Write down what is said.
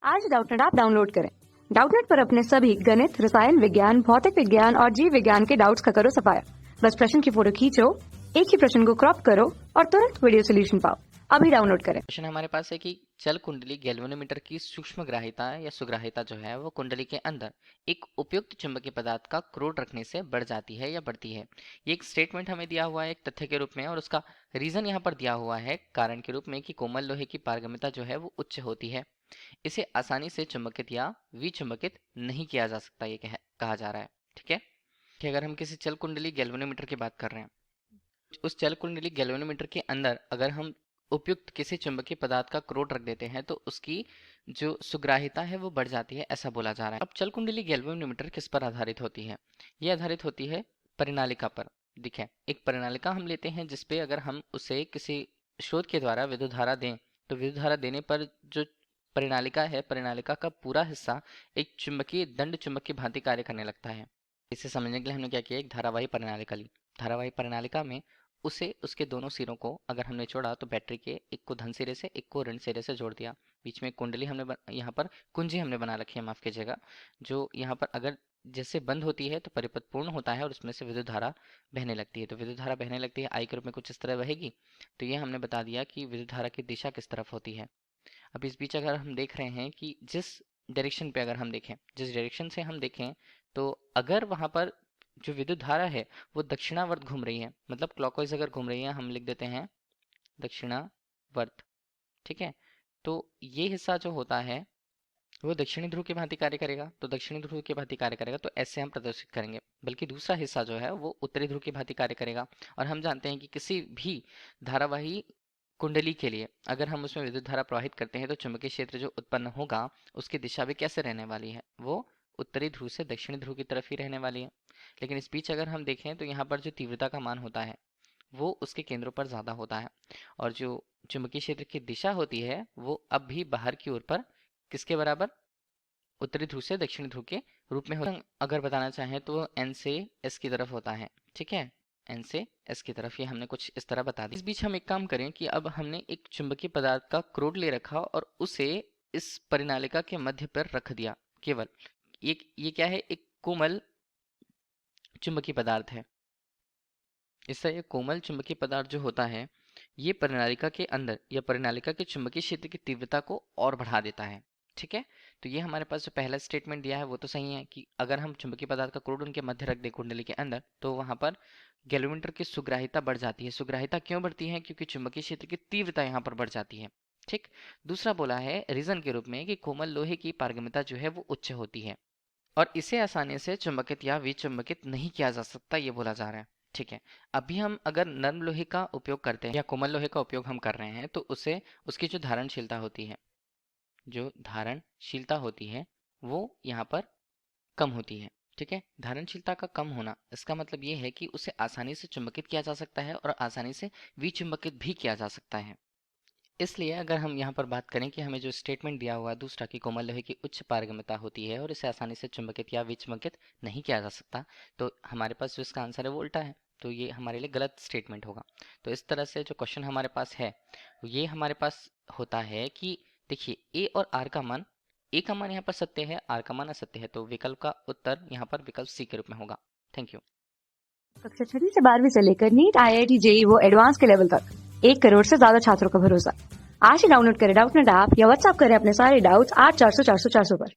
आज Doubtnut app download करें। Doubtnut पर अपने सभी गणित, रसायन विज्ञान, भौतिक विज्ञान और जीव विज्ञान के डाउट्स का करो सफाया। बस प्रश्न की फोटो खींचो, एक ही प्रश्न को क्रॉप करो और तुरंत वीडियो सोल्यूशन पाओ। अभी डाउनलोड करें। क्वेश्चन हमारे पास है कि चल कुंडली गैल्वेनोमीटर की सूक्ष्मग्राहिता या सुग्राहिता जो है वो कुंडली के अंदर एक उपयुक्त चुंबकीय पदार्थ का क्रोध रखने से बढ़ जाती है या बढ़ती है। ये एक स्टेटमेंट हमें दिया हुआ है एक तथ्य के रूप में, और उसका रीजन यहाँ पर दिया हुआ है कारण के रूप में कि कोमल लोहे की पारगम्यता जो है वो उच्च होती है। इसे आसानी से चुंबकित या विचुंबकित नहीं किया जा सकता, ये कहा जा रहा है। ठीक है कि अगर हम किसी चल कुंडली गैल्वेनोमीटर की बात कर रहे हैं, उस चल कुंडली गैल्वेनोमीटर के अंदर अगर हम उपयुक्त किसी चुंबकीय पदार्थ का क्रोध रख देते हैं तो उसकी जो सुग्राहिता है वो बढ़ जाती है, ऐसा बोला जा रहा है। अब चल कुंडली गैल्वेनोमीटर किस पर आधारित होती है? ये आधारित होती है परिनालिका पर। दिखे, एक परिनालिका हम लेते हैं जिसपे अगर हम उसे किसी शोध के द्वारा विद्युत धारा दें तो विद्युत धारा देने पर जो परिनालिका है, परिनालिका का पूरा हिस्सा एक चुंबकीय दंड चुंबक की भांति कार्य करने लगता है। इसे समझने के लिए हमने क्या किया, एक धारावाही परिनालिका ली। धारावाही परिनालिका में उसे उसके दोनों सिरों को अगर हमने जोड़ा तो बैटरी के एक को धन सिरे से एक को ऋण सिरे से जोड़ दिया। बीच में कुंडली हमने यहाँ पर कुंजी हमने बना रखी है, माफ कीजिएगा, जो यहाँ पर अगर जैसे बंद होती है तो परिपथ पूर्ण होता है और उसमें से विद्युत धारा बहने लगती है। तो विद्युत धारा बहने लगती है, आई के रूप में कुछ इस तरह बहेगी। तो ये हमने बता दिया कि विद्युत धारा की दिशा किस तरफ होती है। अब इस बीच अगर हम देख रहे हैं कि जिस डायरेक्शन पे अगर हम देखें, जिस डायरेक्शन से हम देखें, तो अगर वहां पर जो विद्युत धारा है वो दक्षिणावर्त घूम रही है, मतलब क्लॉकवाइज अगर घूम रही है, हम लिख देते हैं दक्षिणावर्त। ठीक है, तो ये हिस्सा जो होता है वो दक्षिणी ध्रुव की भांति कार्य करेगा। तो दक्षिणी ध्रुव की भांति कार्य करेगा तो ऐसे हम प्रदर्शित करेंगे। बल्कि दूसरा हिस्सा जो है वो उत्तरी ध्रुव की भांति कार्य करेगा। और हम जानते हैं कि किसी भी धारावाही कुंडली के लिए अगर हम उसमें विद्युत धारा प्रवाहित करते हैं तो चुंबकीय क्षेत्र जो उत्पन्न होगा उसकी दिशा भी कैसे रहने वाली है, वो उत्तरी ध्रुव से दक्षिणी ध्रुव की तरफ ही रहने वाली है। लेकिन इस बीच अगर हम देखें तो यहाँ पर जो तीव्रता का मान होता है वो उसके केंद्रों पर ज़्यादा होता है, और जो चुंबकीय क्षेत्र की दिशा होती है वो अब भी बाहर की ओर पर किसके बराबर, उत्तरी ध्रुव से दक्षिणी ध्रुव के रूप में होता है। अगर बताना चाहें तो एन से एस की तरफ होता है। ठीक है, एन से एस की तरफ, ये हमने कुछ इस तरह बता दी। इस बीच हम एक काम करें कि अब हमने एक चुंबकीय पदार्थ का क्रोड ले रखा और उसे इस परिनालिका के मध्य पर रख दिया। केवल ये क्या है, एक कोमल चुंबकीय पदार्थ है। इससे ये कोमल चुंबकीय पदार्थ जो होता है ये परिनालिका के अंदर या परिनालिका के चुंबकीय क्षेत्र की तीव्रता को और बढ़ा देता है। ठीक है, तो ये हमारे पास जो पहला स्टेटमेंट दिया है वो तो सही है कि अगर हम चुंबकीय पदार्थ का क्रोड उनके मध्य रख दें कुंडली के अंदर तो वहां पर गैल्वेनोमीटर की सुग्राहिता बढ़ जाती है। सुग्राहिता क्यों बढ़ती है? क्योंकि चुंबकीय क्षेत्र की तीव्रता यहाँ पर बढ़ जाती है। ठीक, दूसरा बोला है रीजन के रूप में कि कोमल लोहे की पारगम्यता जो है वो उच्च होती है और इसे आसानी से चुंबकित या विचुंबकित नहीं किया जा सकता, ये बोला जा रहा है। ठीक है, अभी हम अगर नर्म लोहे का उपयोग करते हैं या कोमल लोहे का उपयोग हम कर रहे हैं तो उसे उसकी जो धारणशीलता होती है, जो धारणशीलता होती है वो यहाँ पर कम होती है। ठीक है, धारणशीलता का कम होना इसका मतलब ये है कि उसे आसानी से चुंबकित किया जा सकता है और आसानी से विचुंबकित भी किया जा सकता है। इसलिए अगर हम यहाँ पर बात करें कि हमें जो स्टेटमेंट दिया हुआ है दूसरा कि कोमल लोहे की उच्च पारगम्यता होती है और इसे आसानी से चुंबकित या विचुंबकित नहीं किया जा सकता, तो हमारे पास जो इसका आंसर है वो उल्टा है। तो ये हमारे लिए गलत स्टेटमेंट होगा। तो इस तरह से जो क्वेश्चन हमारे पास है ये हमारे पास होता है कि देखिए ए और आर का मान, ए का मान यहाँ पर सत्य है, आर का मान असत्य है, तो विकल्प का उत्तर यहाँ पर विकल्प सी के रूप में होगा। Thank you. कक्षा 6 से 12वीं से लेकर नीट, IIT, JEE वो एडवांस के लेवल तक 1 करोड़ से ज्यादा छात्रों का भरोसा। आज ही डाउनलोड करें डाउटनेट ऐप या व्हाट्सएप करें अपने सारे डाउट्स 8400 400 400 पर।